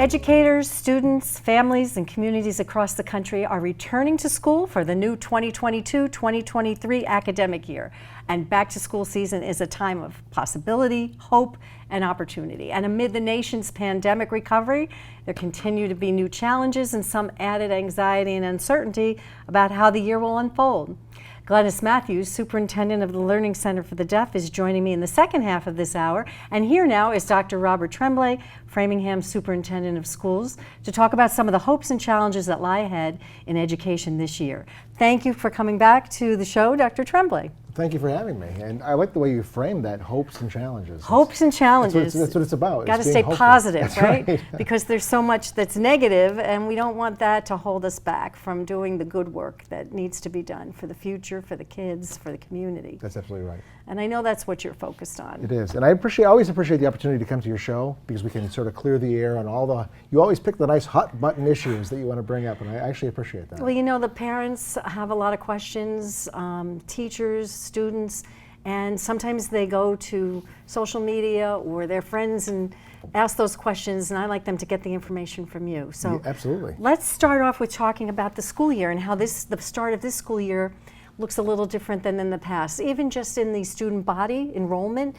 Educators, students, families, and communities across the country are returning to school for the new 2022-2023 academic year. And back to school season is a time of possibility, hope, and opportunity. And amid the nation's pandemic recovery, there continue to be new challenges and some added anxiety and uncertainty about how the year will unfold. Glennis Matthews, Superintendent of the Learning Center for the Deaf, is joining me in the second half of this hour. And here now is Dr. Robert Tremblay, Framingham Superintendent of Schools, to talk about some of the hopes and challenges that lie ahead in education this year. Thank you for coming back to the show, Dr. Tremblay. Thank you for having me. And I like the way you framed that, hopes and challenges. Hopes and challenges. That's what it's about. Got to stay positive, right? right? Because there's so much that's negative, and we don't want that to hold us back from doing the good work that needs to be done for the future, for the kids, for the community. That's absolutely right. And I know that's what you're focused on. It is. And I always appreciate the opportunity to come to your show because we can sort of clear the air on you always pick the nice hot button issues that you want to bring up, and I actually appreciate that. Well, you know, the parents have a lot of questions, teachers, students, and sometimes they go to social media or their friends and ask those questions, and I like them to get the information from you. So yeah, absolutely. Let's start off with talking about the school year and how the start of this school year looks a little different than in the past. Even just in the student body, enrollment,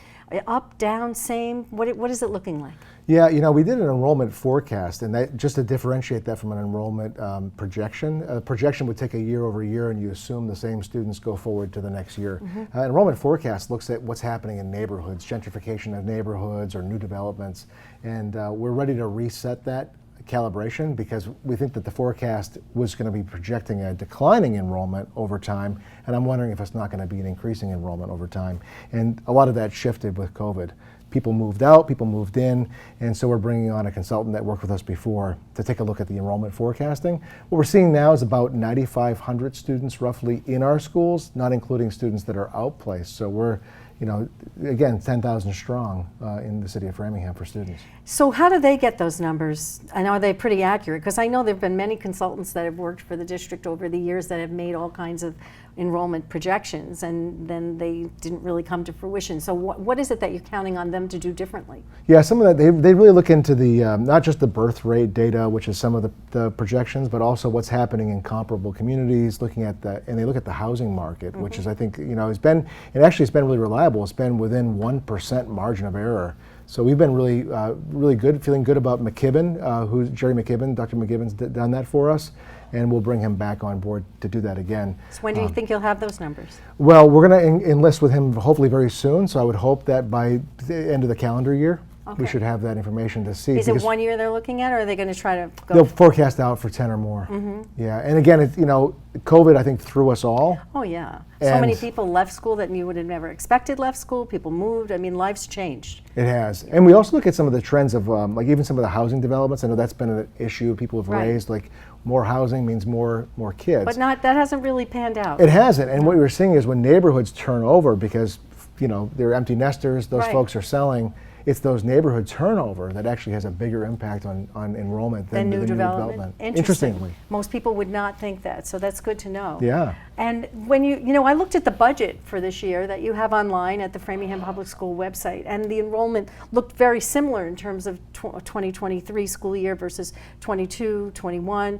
up, down, same, what is it looking like? Yeah, you know, we did an enrollment forecast, and that, just to differentiate that from an enrollment projection, a projection would take a year over year, and you assume the same students go forward to the next year. Mm-hmm. Enrollment forecast looks at what's happening in neighborhoods, gentrification of neighborhoods or new developments, and we're ready to reset that calibration because we think that the forecast was going to be projecting a declining enrollment over time, and I'm wondering if it's not going to be an increasing enrollment over time. And a lot of that shifted with COVID. People moved out, people moved in, and so we're bringing on a consultant that worked with us before to take a look at the enrollment forecasting. What we're seeing now is about 9,500 students roughly in our schools, not including students that are outplaced. So we're, you know, again, 10,000 strong in the city of Framingham for students. So how do they get those numbers, and are they pretty accurate? Because I know there have been many consultants that have worked for the district over the years that have made all kinds of enrollment projections, and then they didn't really come to fruition. So what is it that you're counting on them to do differently? Yeah, some of that, they really look into the, not just the birth rate data, which is some of the projections, but also what's happening in comparable communities, looking at and they look at the housing market, mm-hmm. which is, I think, you know, it's been really reliable. It's been within 1% margin of error. So we've been really good, feeling good about McKibben, Jerry McKibben, Dr. McKibben's done that for us, and we'll bring him back on board to do that again. So when do you think you'll have those numbers? Well, we're going to enlist with him hopefully very soon, so I would hope that by the end of the calendar year, okay. we should have that information to see. Is it 1 year they're looking at, or are they going to try to go? They'll forecast out for 10 or more. Mm-hmm. Yeah, and again, you know, COVID, I think, threw us all. Oh, yeah. So many people left school that you would have never expected left school. People moved. I mean, life's changed. It has. And we also look at some of the trends of, like even some of the housing developments. I know that's been an issue people have raised, like more housing means more kids. But that hasn't really panned out. It hasn't. And what we're seeing is when neighborhoods turn over because, you know, they're empty nesters, those folks are selling, it's those neighborhood turnover that actually has a bigger impact on enrollment than the new development. Interestingly. Most people would not think that, so that's good to know. Yeah. And when you know, I looked at the budget for this year that you have online at the Framingham Public School website, and the enrollment looked very similar in terms of 2023 school year versus 22, 21.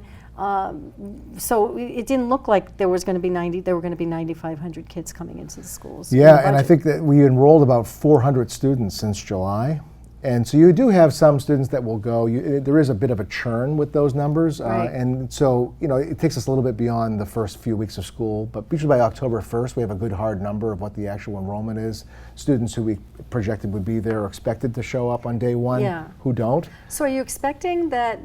So it didn't look like there were going to be 9,500 kids coming into the schools. Yeah, and I think that we enrolled about 400 students since July. And so you do have some students that will go. There is a bit of a churn with those numbers. Right. And so, you know, it takes us a little bit beyond the first few weeks of school. But usually by October 1st, we have a good hard number of what the actual enrollment is. Students who we projected would be there are expected to show up on day one who don't. So are you expecting that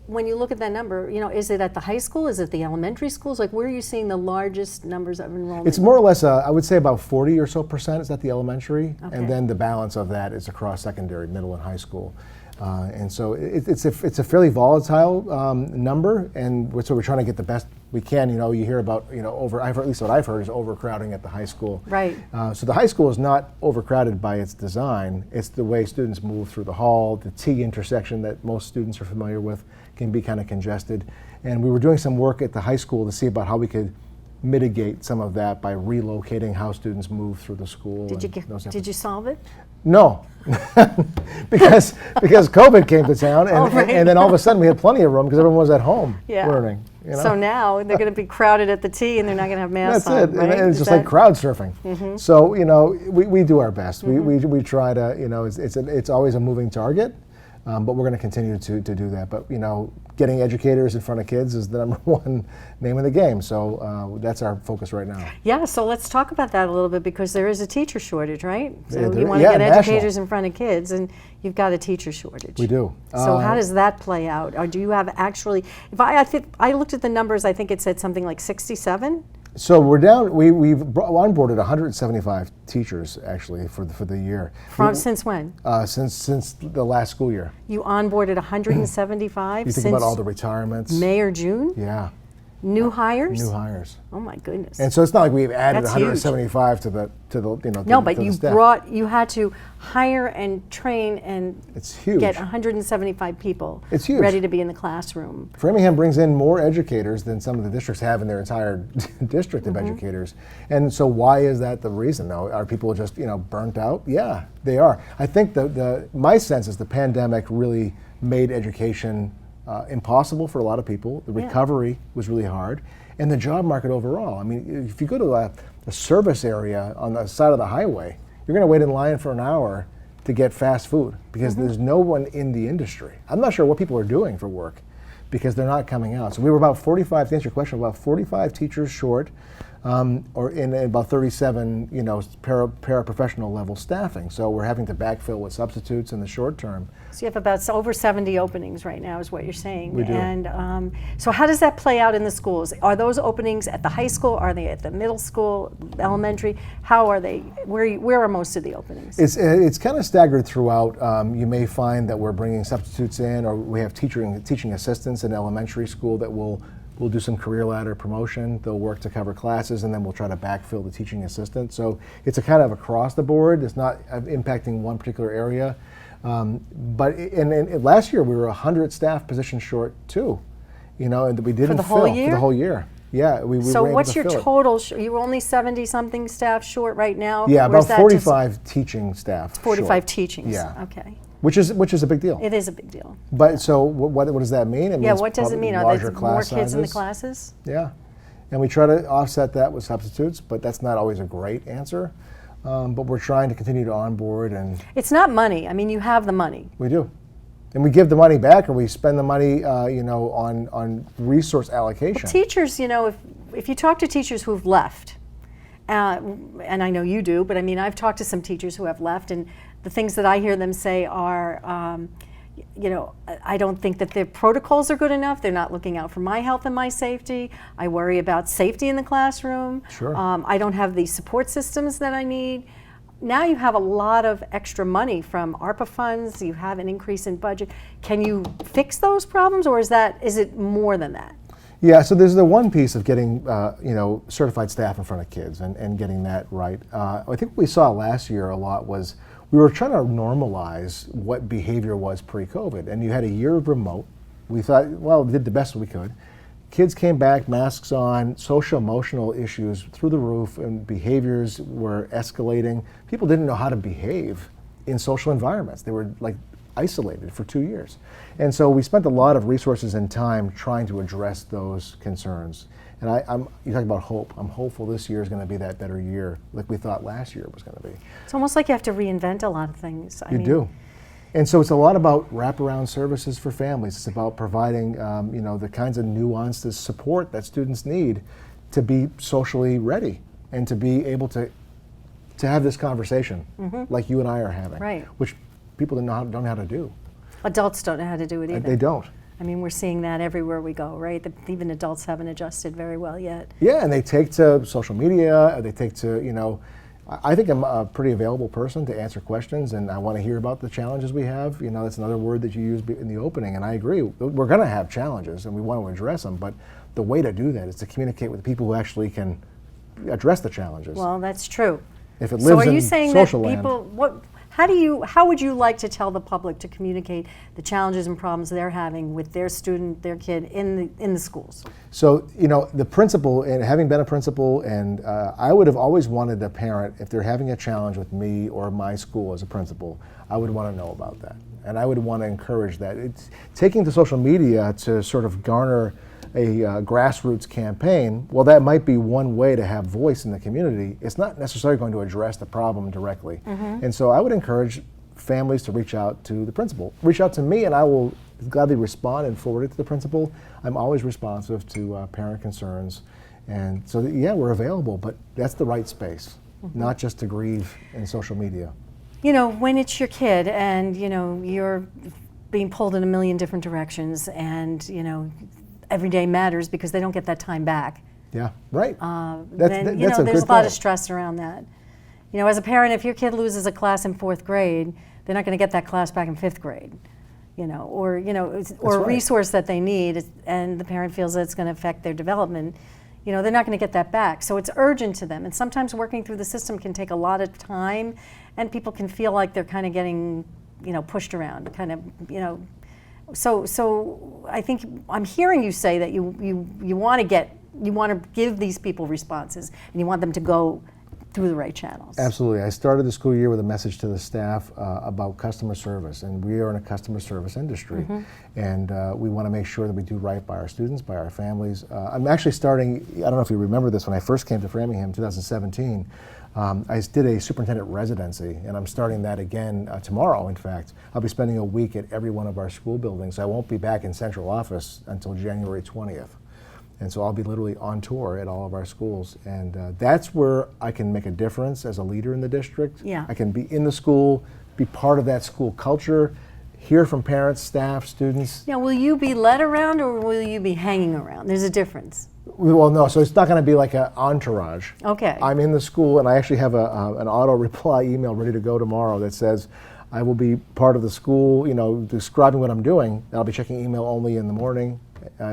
when you look at that number, you know, is it at the high school? Is it the elementary schools? Like, where are you seeing the largest numbers of enrollment? It's more or less, I would say about 40 or so percent is at the elementary, okay. and then the balance of that is across secondary, middle, and high school. And so it's a fairly volatile number, and so we're trying to get the best we can. You know, you hear about, you know, at least what I've heard is overcrowding at the high school. Right. So the high school is not overcrowded by its design. It's the way students move through the hall. The T intersection that most students are familiar with can be kind of congested. And we were doing some work at the high school to see about how we could mitigate some of that by relocating how students move through the school. Did you solve it? No, because COVID came to town, and then all of a sudden we had plenty of room because everyone was at home learning. You know? So now they're going to be crowded at the T, and they're not going to have masks on. That's it. Right? And it's just like crowd surfing. So we do our best. We try to it's always a moving target, but we're going to continue to do that. But getting educators in front of kids is the number one name of the game. So that's our focus right now. Yeah, so let's talk about that a little bit, because there is a teacher shortage, right? So Yeah, you want to get national. educators in front of kids, and you've got a teacher shortage. We do. So how does that play out? Or do you have actually, I looked at the numbers, I think it said something like 67? So we're down. We've onboarded 175 teachers actually for the year. Since when? Since the last school year. You onboarded 175 You think since about all the retirements. May or June? Yeah. New hires? New hires. Oh my goodness. And so it's not like we've added That's 175 to the No, but to the you staff. you had to hire and train and It's huge. get 175 people It's huge. ready to be in the classroom. Framingham brings in more educators than some of the districts have in their entire district of educators. And so why is that the reason though? Are people just burnt out? Yeah, they are. I think my sense is the pandemic really made education impossible for a lot of people. The recovery was really hard, and the job market overall. I mean, if you go to a service area on the side of the highway, you're going to wait in line for an hour to get fast food because there's no one in the industry. I'm not sure what people are doing for work because they're not coming out. So we were about 45, to answer your question, about 45 teachers short, or in about 37, paraprofessional level staffing. So we're having to backfill with substitutes in the short term. So you have about over 70 openings right now is what you're saying. We do. And so how does that play out in the schools? Are those openings at the high school? Are they at the middle school, elementary? How are they? Where are most of the openings? It's kind of staggered throughout. You may find that we're bringing substitutes in, or we have teaching assistants in elementary school that will do some career ladder promotion. They'll work to cover classes, and then we'll try to backfill the teaching assistant. So it's a kind of across the board. It's not impacting one particular area. But last year we were 100 staff positions short too, and we didn't For the whole fill year? for the whole year. Yeah, we So were able what's to your fill it. total? You were only 70-something staff short right now? Yeah, Or is about that just 45 teaching staff. 45 short. teachings. Yeah. Okay. Which is a big deal. It is a big deal. But so what does that mean? It Yeah, means what does it probably mean? Are larger there more class kids in the sizes. classes? Yeah, and we try to offset that with substitutes, but that's not always a great answer. But we're trying to continue to onboard, and It's not money. I mean, you have the money. we do. And we give the money back, or we spend the money, on resource allocation. Teachers, if you talk to teachers who've left, and I know you do, but I mean, I've talked to some teachers who have left, and the things that I hear them say are, I don't think that their protocols are good enough. They're not looking out for my health and my safety. I worry about safety in the classroom. Sure. I don't have the support systems that I need. Now you have a lot of extra money from ARPA funds. You have an increase in budget. Can you fix those problems, or is it more than that? Yeah, so there's the one piece of getting, certified staff in front of kids and getting that right. I think what we saw last year a lot was we were trying to normalize what behavior was pre-COVID, and you had a year of remote. We thought, well, we did the best we could. Kids came back, masks on, social emotional issues through the roof, and behaviors were escalating. People didn't know how to behave in social environments. They were like isolated for 2 years. And so we spent a lot of resources and time trying to address those concerns. And you talk about hope. I'm hopeful this year is going to be that better year, like we thought last year was going to be. It's almost like you have to reinvent a lot of things. You do. And so it's a lot about wraparound services for families. It's about providing, the kinds of nuanced support that students need to be socially ready and to be able to have this conversation like you and I are having, Right. which people don't know how to do. Adults don't know how to do it either. They don't. I mean, we're seeing that everywhere we go, right? Even adults haven't adjusted very well yet. Yeah, and they take to social media, they take to, I think I'm a pretty available person to answer questions, and I want to hear about the challenges we have. That's another word that you used in the opening, and I agree. We're going to have challenges, and we want to address them, but the way to do that is to communicate with the people who actually can address the challenges. Well, that's true. If it So lives are you in saying that social land. people, How would you like to tell the public to communicate the challenges and problems they're having with their student, their kid in the schools? So, the principal, and having been a principal, and I would have always wanted a parent, if they're having a challenge with me or my school as a principal, I would want to know about that. And I would want to encourage that. It's taking to social media to sort of garner a grassroots campaign, well, that might be one way to have voice in the community. It's not necessarily going to address the problem directly. And so I would encourage families to reach out to the principal. Reach out to me and I will gladly respond and forward it to the principal. I'm always responsive to parent concerns. And so, yeah, we're available, but that's the right space, not just to grieve in social media. When it's your kid and, you're being pulled in a million different directions and, every day matters because they don't get that time back. Yeah, right. Then there's a lot of stress around that. As a parent, if your kid loses a class in 4th grade, they're not going to get that class back in 5th grade. Or a resource that they need, and the parent feels that it's going to affect their development. They're not going to get that back. So it's urgent to them. And sometimes working through the system can take a lot of time, and people can feel like they're kind of getting, pushed around, So I think I'm hearing you say that you want to give these people responses, and you want them to go through the right channels. Absolutely. I started the school year with a message to the staff about customer service, and we are in a customer service industry, and we want to make sure that we do right by our students, by our families. I'm actually starting, I don't know if you remember this, when I first came to Framingham in 2017, I did a superintendent residency, and I'm starting that again tomorrow, in fact. I'll be spending a week at every one of our school buildings. I won't be back in central office until January 20th. And so I'll be literally on tour at all of our schools. And that's where I can make a difference as a leader in the district. Yeah. I can be in the school, be part of that school culture, hear from parents, staff, students. Now, will you be led around or will you be hanging around? There's a difference. Well, no, so it's not going to be like an entourage. Okay. I'm in the school, and I actually have an auto reply email ready to go tomorrow that says I will be part of the school, describing what I'm doing. I'll be checking email only in the morning,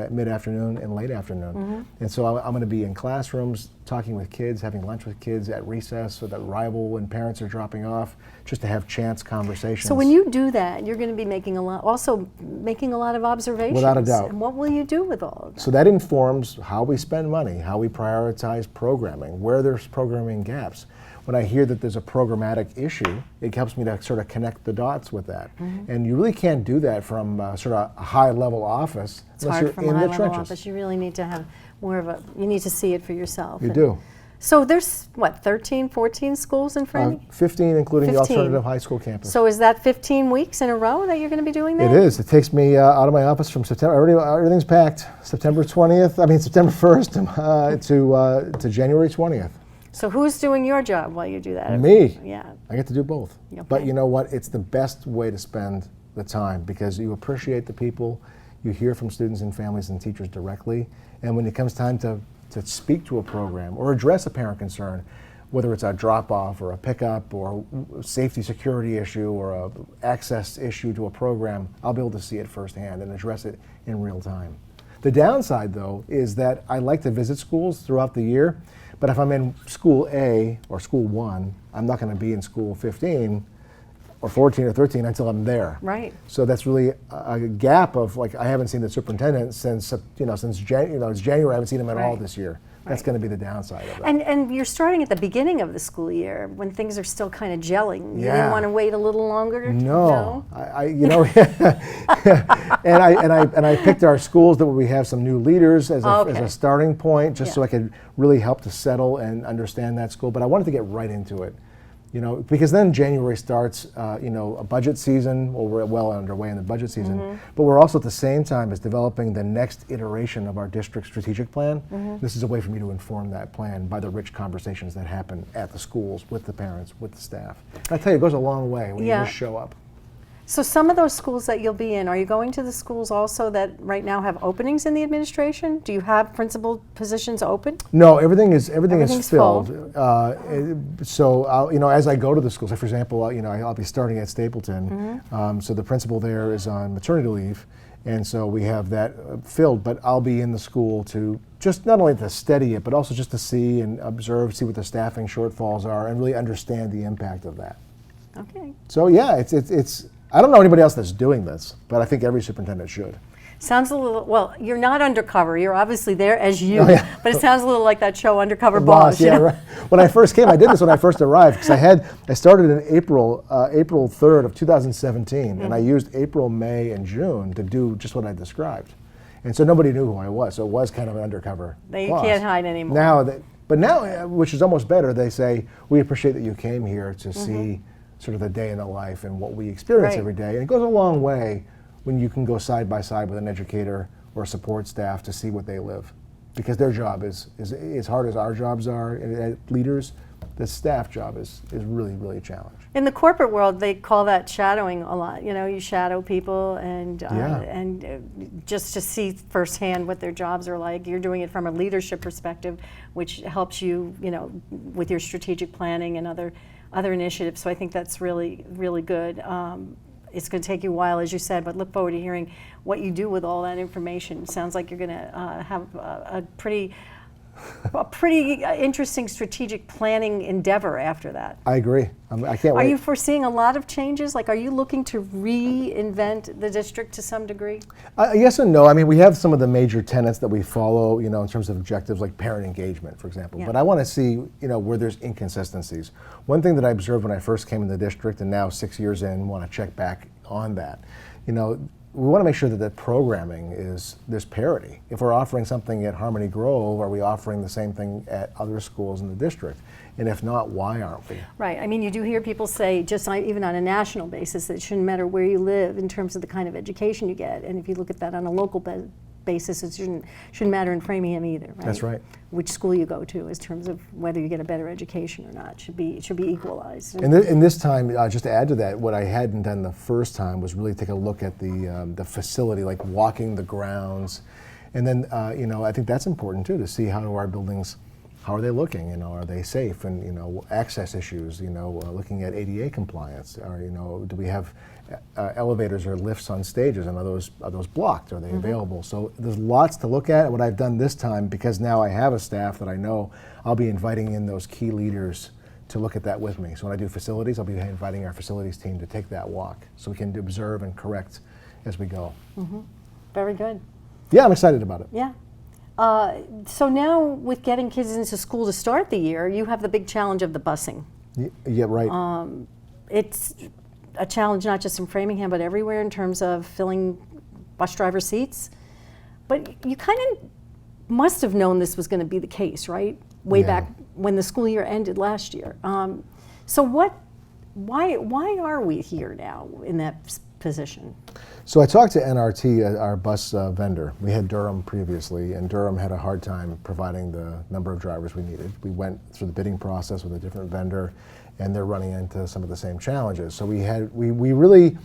mid-afternoon, and late afternoon. And so I'm going to be in classrooms, talking with kids, having lunch with kids at recess, with arrival when parents are dropping off, just to have chance conversations. So when you do that, you're going to be making a lot of observations. Without a doubt. And what will you do with all of that? So that informs how we spend money, how we prioritize programming, where there's programming gaps. When I hear that there's a programmatic issue, it helps me to sort of connect the dots with that. And you really can't do that from sort of a high-level office unless you're in the trenches. Office. You really need to have more of you need to see it for yourself. You do. So there's, 13, 14 schools in Framingham? 15, including 15. the alternative high school campus. So is that 15 weeks in a row that you're going to be doing that? It is. It takes me out of my office from September, everything's packed, September 1st to January 20th. So who's doing your job while you do that? Me. Yeah. I get to do both. Okay. But you know what? It's the best way to spend the time because you appreciate the people, you hear from students and families and teachers directly, and when it comes time to speak to a program or address a parent concern, whether it's a drop-off or a pickup or a safety security issue or a access issue to a program, I'll be able to see it firsthand and address it in real time. The downside, though, is that I like to visit schools throughout the year, but if I'm in school A or school 1, I'm not going to be in school 15 or 14 or 13 until I'm there. Right. So that's really a gap of I haven't seen the superintendent since it's January. I haven't seen him at all this year. That's going to be the downside of it. And you're starting at the beginning of the school year when things are still kind of gelling. You Yeah. didn't want to wait a little longer? No. And I picked our schools that we have some new leaders as a starting point, just so I could really help to settle and understand that school. But I wanted to get right into it. Because then January starts, a budget season. Well, we're well underway in the budget season, but we're also at the same time as developing the next iteration of our district strategic plan. This is a way for me to inform that plan by the rich conversations that happen at the schools, with the parents, with the staff. And I tell you, it goes a long way when you just show up. So some of those schools that you'll be in, are you going to the schools also that right now have openings in the administration? Do you have principal positions open? No, everything is filled. So as I go to the schools, like for example, I'll be starting at Stapleton. So the principal there is on maternity leave, and so we have that filled. But I'll be in the school to just not only to steady it, but also just to see and observe, see what the staffing shortfalls are, and really understand the impact of that. Okay. So yeah, it's I don't know anybody else that's doing this, but I think every superintendent should. Sounds a little, well, you're not undercover. You're obviously there as you, Oh, yeah. but it sounds a little like that show, Undercover The Boss. yeah, right. When I first came, I did this when I first arrived, because I started in April 3rd of 2017, and I used April, May, and June to do just what I described. And so nobody knew who I was, so it was kind of an undercover You boss. can't hide anymore. Now, which is almost better, they say, we appreciate that you came here to see sort of the day in the life and what we experience Right. every day. And it goes a long way when you can go side by side with an educator or support staff to see what they live. Because their job is as hard as our jobs are, and leaders, the staff job is really, really a challenge. In the corporate world, they call that shadowing a lot. You know, you shadow people and just to see firsthand what their jobs are like. You're doing it from a leadership perspective, which helps you, you know, with your strategic planning and other initiatives. So I think that's really, really good. It's going to take you a while, as you said, but look forward to hearing what you do with all that information. It sounds like you're going to have a pretty interesting strategic planning endeavor after that. I agree. I can't wait. Are you foreseeing a lot of changes? Like, are you looking to reinvent the district to some degree? Yes and no. I mean, we have some of the major tenets that we follow, you know, in terms of objectives, like parent engagement, for example. Yeah. But I want to see, you know, where there's inconsistencies. One thing that I observed when I first came in the district, and now 6 years in, want to check back on that. You know, we want to make sure that the programming there's parity. If we're offering something at Harmony Grove, are we offering the same thing at other schools in the district? And if not, why aren't we? Right. I mean, you do hear people say, even on a national basis, that it shouldn't matter where you live in terms of the kind of education you get. And if you look at that on a local basis, it shouldn't matter in Framingham either, right? That's right. Which school you go to, in terms of whether you get a better education or not, it should be equalized. And this time, just to add to that, what I hadn't done the first time was really take a look at the facility, like walking the grounds, and then you know, I think that's important too, to see how our buildings, how are they looking? You know, are they safe? And you know, access issues. You know, looking at ADA compliance. Or you know, do we have elevators or lifts on stages, and are those blocked? Are they available? So there's lots to look at. What I've done this time, because now I have a staff that I know, I'll be inviting in those key leaders to look at that with me. So when I do facilities, I'll be inviting our facilities team to take that walk, so we can observe and correct as we go. Very good. Yeah, I'm excited about it. Yeah. So now, with getting kids into school to start the year, you have the big challenge of the busing. Yeah, right. It's a challenge not just in Framingham, but everywhere in terms of filling bus driver seats. But you kind of must have known this was going to be the case, right? Way back when the school year ended last year. So why are we here now in that position? So I talked to NRT, our bus vendor. We had Durham previously, and Durham had a hard time providing the number of drivers we needed. We went through the bidding process with a different vendor, and they're running into some of the same challenges. So we really,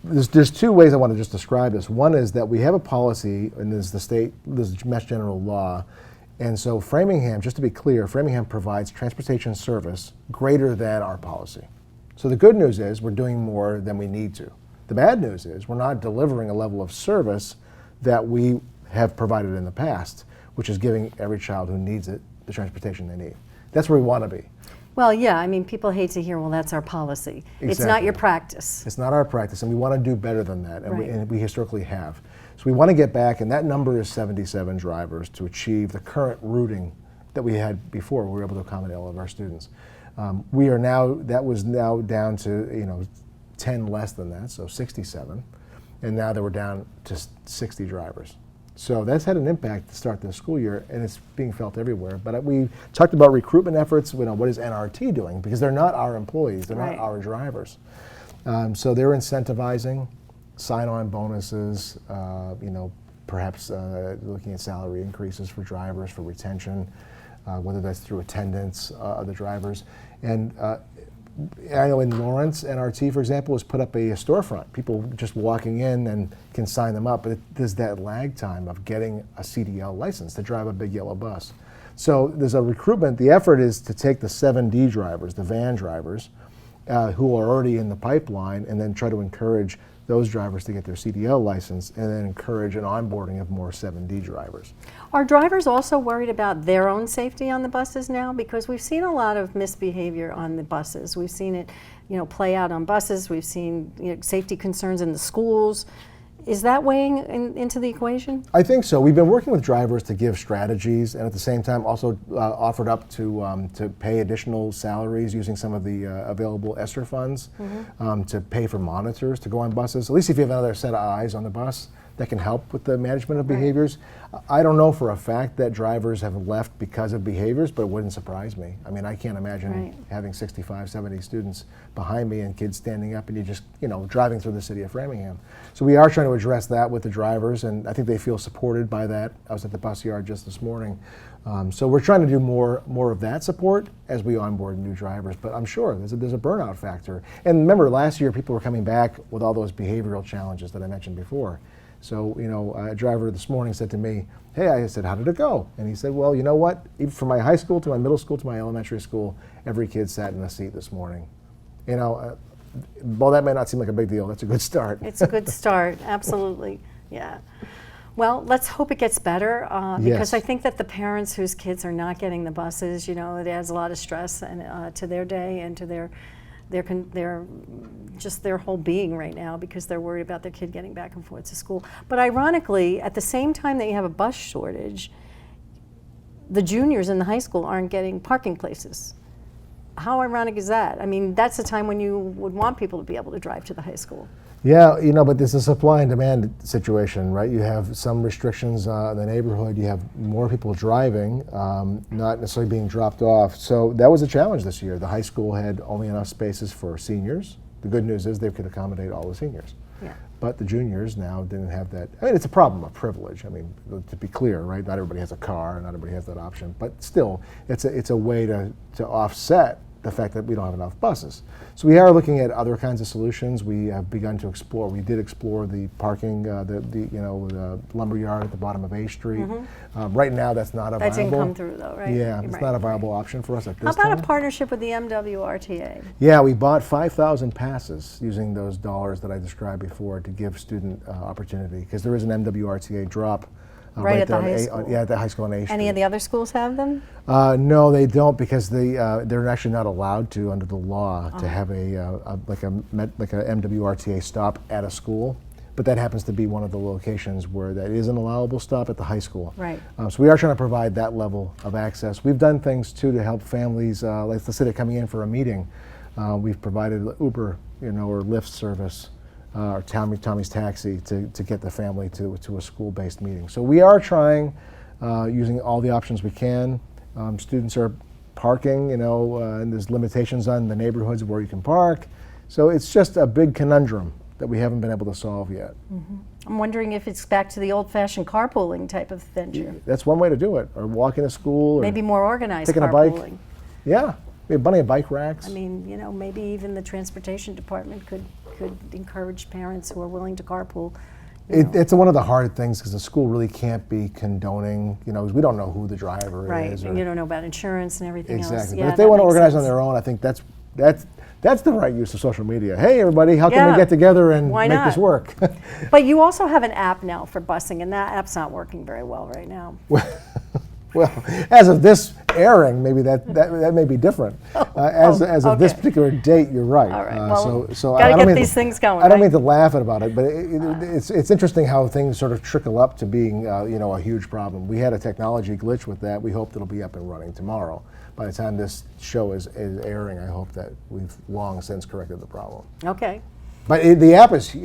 there's two ways I want to just describe this. One is that we have a policy, and this is Mass General Law, and so Framingham, just to be clear, Framingham provides transportation service greater than our policy. So the good news is we're doing more than we need to. The bad news is we're not delivering a level of service that we have provided in the past, which is giving every child who needs it the transportation they need. That's where we want to be. Well, yeah, I mean, people hate to hear, well, that's our policy. It's not your practice. It's not our practice, and we want to do better than that, and, Right. we historically have. So we want to get back, and that number is 77 drivers to achieve the current routing that we had before. We were able to accommodate all of our students. That was now down to 10 less than that, so 67, and now that we're down to 60 drivers. So that's had an impact to start the school year, and it's being felt everywhere. But we talked about recruitment efforts. What is NRT doing? Because they're not our employees, they're Right. not our drivers. So they're incentivizing sign-on bonuses, perhaps looking at salary increases for drivers, for retention, whether that's through attendance of the drivers. And I know in Lawrence, NRT, for example, has put up a storefront. People just walking in and can sign them up, but there's that lag time of getting a CDL license to drive a big yellow bus. So there's a recruitment. The effort is to take the 7D drivers, the van drivers, who are already in the pipeline, and then try to encourage those drivers to get their CDL license, and then encourage an onboarding of more 7D drivers. Are drivers also worried about their own safety on the buses now? Because we've seen a lot of misbehavior on the buses. We've seen it, play out on buses. We've seen safety concerns in the schools. Is that weighing into the equation? I think so. We've been working with drivers to give strategies, and at the same time also offered up to pay additional salaries using some of the available ESSER funds to pay for monitors to go on buses. At least if you have another set of eyes on the bus, that can help with the management of behaviors. I don't know for a fact that drivers have left because of behaviors, but it wouldn't surprise me. I mean, I can't imagine having 65, 70 students behind me and kids standing up and you just, driving through the city of Framingham. So we are trying to address that with the drivers, and I think they feel supported by that. I was at the bus yard just this morning. So we're trying to do more of that support as we onboard new drivers, but I'm sure there's a burnout factor. And remember, last year people were coming back with all those behavioral challenges that I mentioned before. So, a driver this morning said to me, hey, I said, how did it go? And he said, well, you know what? Even from my high school to my middle school to my elementary school, every kid sat in a seat this morning. Well, that may not seem like a big deal. That's a good start. It's a good start, absolutely, yeah. Well, let's hope it gets better because I think that the parents whose kids are not getting the buses, it adds a lot of stress and to their day and to their just their whole being right now because they're worried about their kid getting back and forth to school. But ironically, at the same time that you have a bus shortage, the juniors in the high school aren't getting parking places. How ironic is that? I mean, that's the time when you would want people to be able to drive to the high school. Yeah, but there's a supply and demand situation, right? You have some restrictions in the neighborhood. You have more people driving, not necessarily being dropped off. So that was a challenge this year. The high school had only enough spaces for seniors. The good news is they could accommodate all the seniors. Yeah. But the juniors now didn't have that. I mean, it's a problem of privilege. I mean, to be clear, right? Not everybody has a car, not everybody has that option. But still, it's a way to offset the fact that we don't have enough buses. So we are looking at other kinds of solutions. We have begun to explore. We did explore the parking, the lumber yard at the bottom of A Street. Right now, that's not a viable. That didn't come through, though, right? Yeah, it's not a viable option for us at this time. How about a partnership with the MWRTA? Yeah, we bought 5,000 passes using those dollars that I described before to give student opportunity, because there is an MWRTA drop. Right at the high school. Yeah, at the high school on A Street. Any of the other schools have them? No, they don't, because they're actually not allowed to under the law to have a MWRTA stop at a school. But that happens to be one of the locations where that is an allowable stop at the high school. Right. So we are trying to provide that level of access. We've done things too to help families. Like let's say they're coming in for a meeting. We've provided Uber, or Lyft service. Or Tommy's Taxi to get the family to a school-based meeting. So we are trying, using all the options we can. Students are parking, and there's limitations on the neighborhoods where you can park. So it's just a big conundrum that we haven't been able to solve yet. I'm wondering if it's back to the old-fashioned carpooling type of venture. That's one way to do it, or walking to school. Or maybe more organized taking carpooling. A bike. Yeah, we have plenty of bike racks. I mean, maybe even the transportation department could encourage parents who are willing to carpool. It's one of the hard things because the school really can't be condoning, because we don't know who the driver is. Right, and you don't know about insurance and everything else. Exactly, but if they want to organize on their own, I think that's the right use of social media. Hey, everybody, how can we get together and make this work? But you also have an app now for busing, and that app's not working very well right now. Well, as of this airing, maybe that may be different. As of this particular date, you're right. All right. So gotta get these things going. I don't mean to laugh about it, but it's interesting how things sort of trickle up to being a huge problem. We had a technology glitch with that. We hope it'll be up and running tomorrow. By the time this show is airing, I hope that we've long since corrected the problem. Okay. But the app is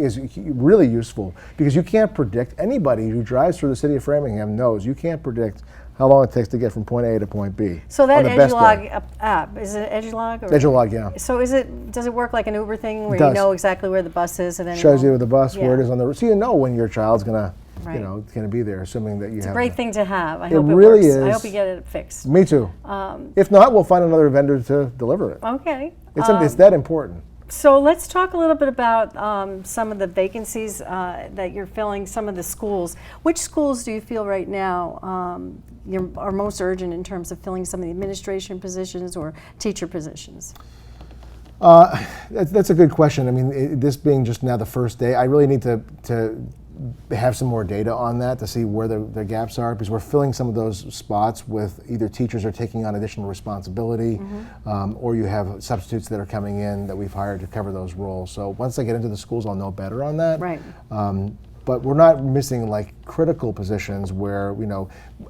really useful because you can't predict. Anybody who drives through the city of Framingham knows you can't predict how long it takes to get from point A to point B. So that Edgelog app, is it Edgelog? Edgelog, yeah. So does it work like an Uber thing where you know exactly where the bus is and then shows you the bus, where it is on the route, so you know when your child's gonna gonna be there, assuming that you have. It's a great thing to have. I hope it really works. is. I hope you get it fixed. Me too. If not, we'll find another vendor to deliver it. Okay. It's that important. So let's talk a little bit about some of the vacancies that you're filling, some of the schools. Which schools do you feel right now are most urgent in terms of filling some of the administration positions or teacher positions? That's a good question. I mean, this being just now the first day, I really need to have some more data on that to see where the gaps are, because we're filling some of those spots with either teachers are taking on additional responsibility, or you have substitutes that are coming in that we've hired to cover those roles. So once I get into the schools, I'll know better on that. Right. But we're not missing like critical positions where,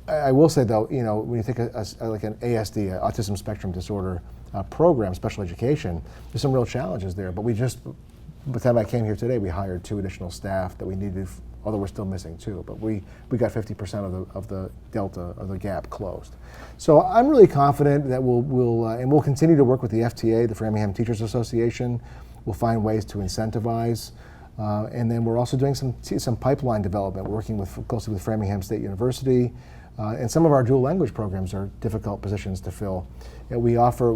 I will say though, when you think like an ASD, autism spectrum disorder program, special education, there's some real challenges there. But by the time I came here today, we hired 2 additional staff that we needed, although we're still missing 2, but we got 50% of the delta, of the gap closed. So I'm really confident that we'll continue to work with the FTA, the Framingham Teachers Association. We'll find ways to incentivize. And then we're also doing some pipeline development, working closely with Framingham State University. And some of our dual language programs are difficult positions to fill. And we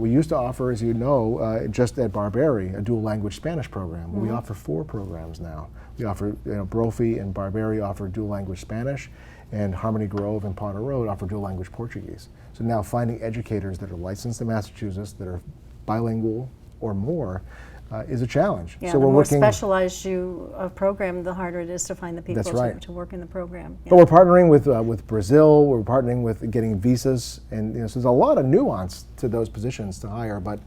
used to offer, as you know, just at Barberry, a dual language Spanish program. We offer 4 programs now. We offer, Brophy and Barberry offer dual language Spanish, and Harmony Grove and Potter Road offer dual language Portuguese. So now finding educators that are licensed in Massachusetts, that are bilingual or more, is a challenge. Yeah, so the we're more working, specialized a program, the harder it is to find the people That's right. to work in the program. Yeah. But we're partnering with Brazil. We're partnering with getting visas, and so there's a lot of nuance to those positions to hire. But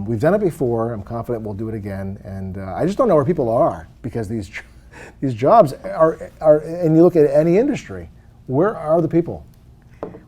we've done it before. I'm confident we'll do it again. And I just don't know where people are, because these jobs are. And you look at any industry, where are the people?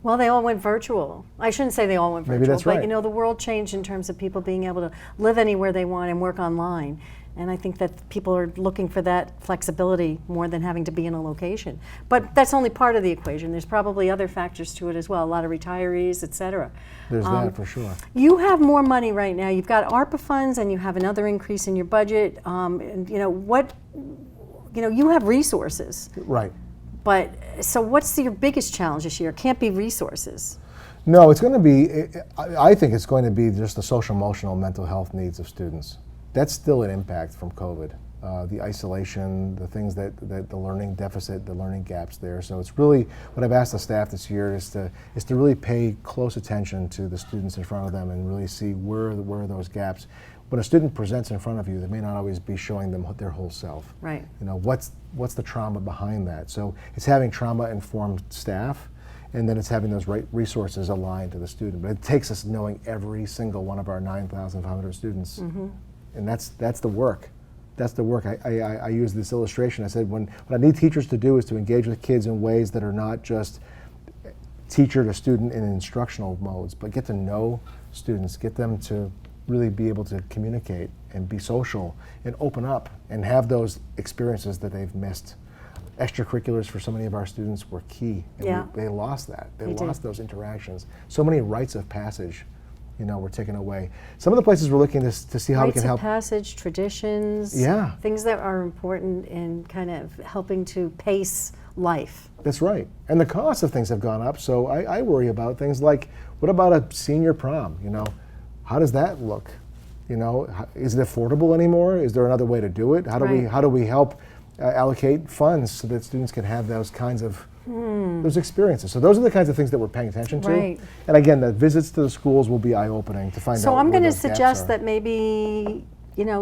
Well, they all went virtual. I shouldn't say they all went virtual, Maybe that's right. But the world changed in terms of people being able to live anywhere they want and work online. And I think that people are looking for that flexibility more than having to be in a location. But that's only part of the equation. There's probably other factors to it as well, a lot of retirees, et cetera. There's that for sure. You have more money right now. You've got ARPA funds and you have another increase in your budget. And you have resources. Right. But so what's your biggest challenge this year? It can't be resources. No, it's going to be, I think it's going to be just the social, emotional, mental health needs of students. That's still an impact from COVID. The isolation, the things that the learning deficit, the learning gaps there. So it's really, what I've asked the staff this year is to really pay close attention to the students in front of them and really see where are those gaps. When a student presents in front of you, they may not always be showing them their whole self. Right. What's the trauma behind that? So it's having trauma-informed staff, and then it's having those right resources aligned to the student. But it takes us knowing every single one of our 9,500 students, and that's the work. That's the work. I use this illustration. I said what I need teachers to do is to engage with kids in ways that are not just teacher to student in instructional modes, but get to know students, get them to really be able to communicate and be social and open up and have those experiences that they've missed. Extracurriculars for so many of our students were key. And they lost that. They lost those interactions. So many rites of passage, were taken away. Some of the places we're looking to see how we can help. Rites of passage, traditions, things that are important in kind of helping to pace life. That's right. And the costs of things have gone up. So I worry about things like, what about a senior prom? How does that look? Is it affordable anymore? Is there another way to do it? How do we help allocate funds so that students can have those kinds of those experiences? So those are the kinds of things that we're paying attention to. Right. And again, the visits to the schools will be eye-opening to find out. So I'm going to suggest that maybe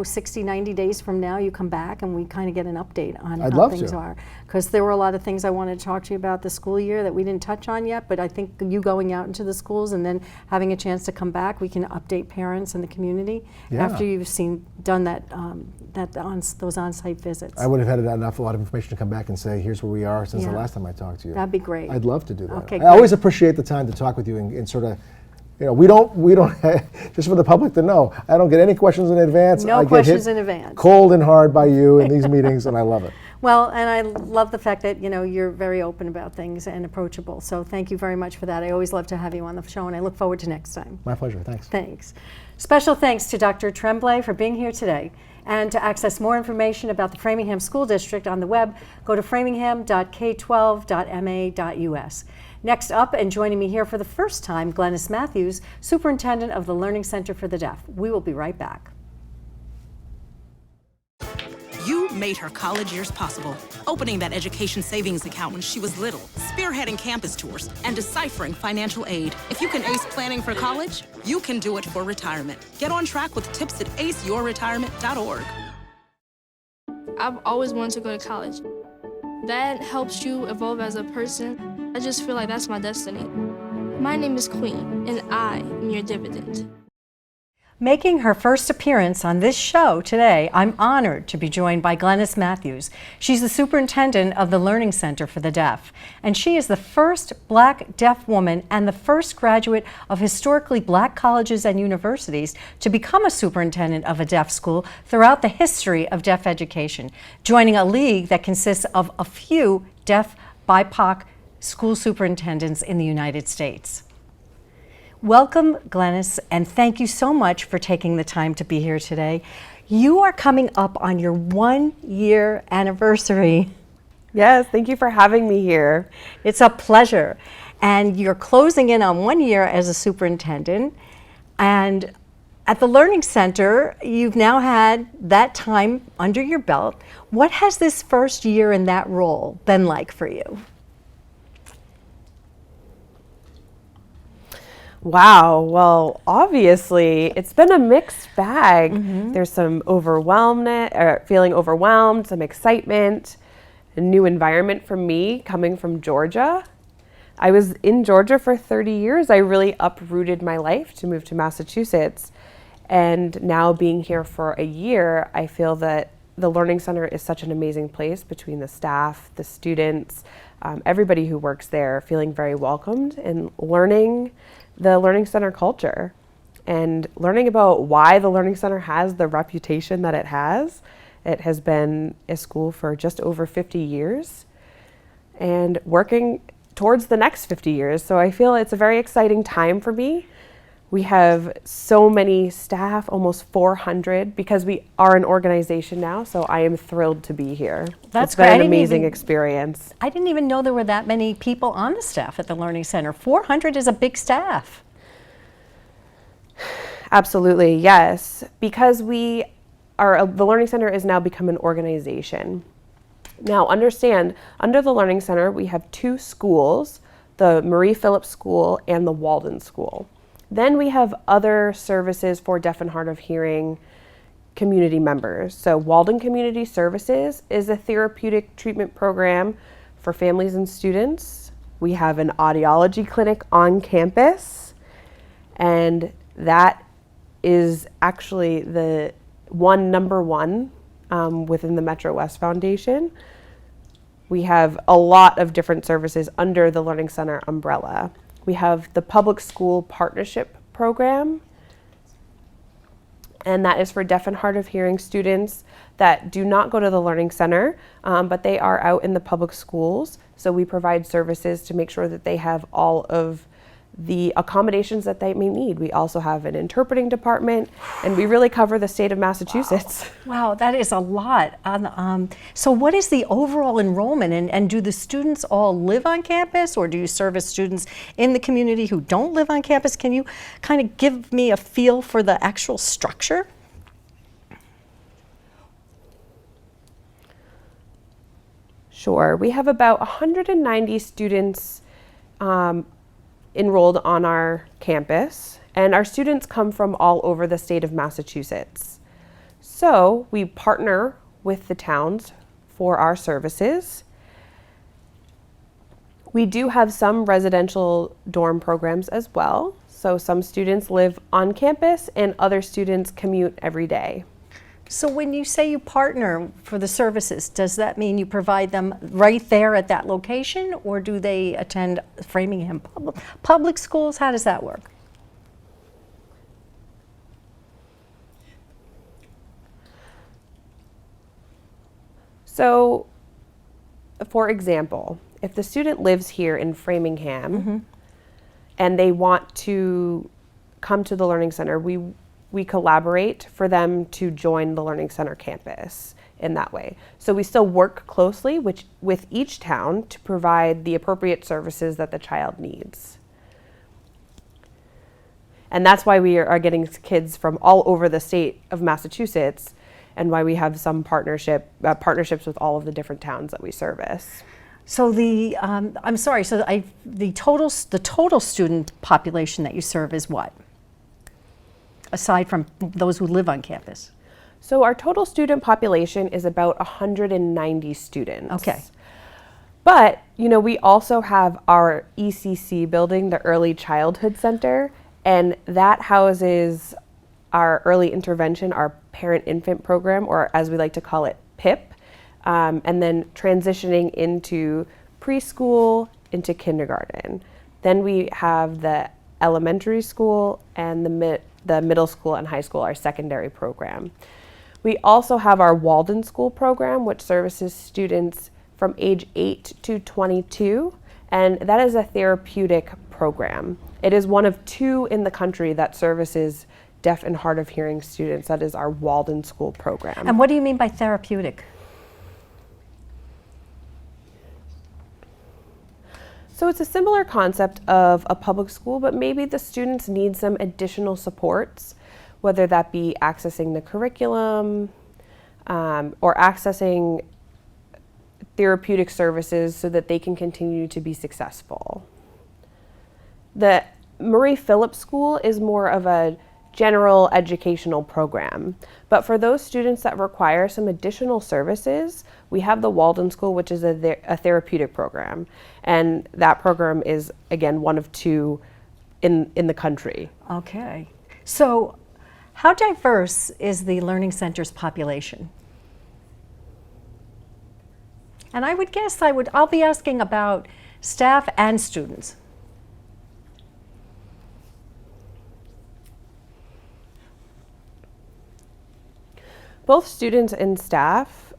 60, 90 days from now you come back and we kind of get an update on how things are. Because there were a lot of things I wanted to talk to you about the school year that we didn't touch on yet, but I think you going out into the schools and then having a chance to come back, we can update parents and the community after you've done those on-site visits. I would have had a lot of information to come back and say, here's where we are since the last time I talked to you. That'd be great. I'd love to do that. Okay, I always appreciate the time to talk with you and sort of, we don't just for the public to know, I don't get any questions in advance. No questions in advance. Cold and hard by you in these meetings, and I love it. Well, and I love the fact that you're very open about things and approachable. So thank you very much for that. I always love to have you on the show, and I look forward to next time. My pleasure. Thanks. Thanks. Special thanks to Dr. Tremblay for being here today. And to access more information about the Framingham School District on the web, go to framingham.k12.ma.us. Next up, and joining me here for the first time, Glennis Matthews, Superintendent of the Learning Center for the Deaf. We will be right back. You you made her college years possible. Opening that education savings account when she was little, spearheading campus tours, and deciphering financial aid. If you can ace planning for college, you can do it for retirement. Get on track with tips at aceyourretirement.org. I've always wanted to go to college. That helps you evolve as a person. I just feel like that's my destiny. My name is Queen, and I am your dividend. Making her first appearance on this show today, I'm honored to be joined by Glennis Matthews. She's the superintendent of the Learning Center for the Deaf, and she is the first Black deaf woman and the first graduate of historically Black colleges and universities to become a superintendent of a deaf school throughout the history of deaf education, joining a league that consists of a few deaf BIPOC school superintendents in the United States. Welcome, Glennis, and thank you so much for taking the time to be here today. You are coming up on your 1-year anniversary. Yes, thank you for having me here. It's a pleasure. And you're closing in on 1 year as a superintendent. And at the Learning Center, you've now had that time under your belt. What has this first year in that role been like for you? Wow, well, obviously, it's been a mixed bag. There's some feeling overwhelmed, some excitement, a new environment for me coming from Georgia. I was in Georgia for 30 years. I really uprooted my life to move to Massachusetts. And now being here for a year, I feel that the Learning Center is such an amazing place between the staff, the students, everybody who works there, feeling very welcomed and learning the Learning Center culture and learning about why the Learning Center has the reputation that it has. It has been a school for just over 50 years and working towards the next 50 years. So I feel it's a very exciting time for me. We have so many staff, almost 400, because we are an organization now, so I am thrilled to be here. That's It's been great. an amazing experience. I didn't even know there were that many people on the staff at the Learning Center. 400 is a big staff. Absolutely, yes. Because the Learning Center is now become an organization. Now understand, under the Learning Center, we have 2 schools, the Marie Phillips School and the Walden School. Then we have other services for deaf and hard of hearing community members. So Walden Community Services is a therapeutic treatment program for families and students. We have an audiology clinic on campus, and that is actually the number one within the Metro West Foundation. We have a lot of different services under the Learning Center umbrella. We have the Public School Partnership Program, and that is for deaf and hard of hearing students that do not go to the Learning Center, but they are out in the public schools. So we provide services to make sure that they have all of the accommodations that they may need. We also have an interpreting department, and we really cover the state of Massachusetts. Wow, that is a lot. So what is the overall enrollment, and do the students all live on campus, or do you service students in the community who don't live on campus? Can you kind of give me a feel for the actual structure? Sure, we have about 190 students enrolled on our campus, and our students come from all over the state of Massachusetts. So we partner with the towns for our services. We do have some residential dorm programs as well. So some students live on campus and other students commute every day. So when you say you partner for the services, does that mean you provide them right there at that location, or do they attend Framingham public schools? How does that work? So, for example, if the student lives here in Framingham and they want to come to the Learning Center, we collaborate for them to join the Learning Center campus in that way. So we still work closely with each town to provide the appropriate services that the child needs. And that's why we are getting kids from all over the state of Massachusetts and why we have some partnerships with all of the different towns that we service. So I'm sorry, so the total student population that you serve is what? Aside from those who live on campus? So our total student population is about 190 students. Okay. But, we also have our ECC building, the Early Childhood Center, and that houses our early intervention, our parent-infant program, or as we like to call it, PIP, and then transitioning into preschool, into kindergarten. Then we have the elementary school and the middle school and high school, our secondary program. We also have our Walden School program, which services students from age 8 to 22, and that is a therapeutic program. It is one of 2 in the country that services deaf and hard of hearing students. That is our Walden School program. And what do you mean by therapeutic? So it's a similar concept of a public school, but maybe the students need some additional supports, whether that be accessing the curriculum or accessing therapeutic services so that they can continue to be successful. The Murray Phillips School is more of a general educational program, but for those students that require some additional services, we have the Walden School, which is a therapeutic program, and that program is, again, one of 2 in the country. Okay. So how diverse is the Learning Center's population? And I would guess I'll be asking about staff and students. Both students and staff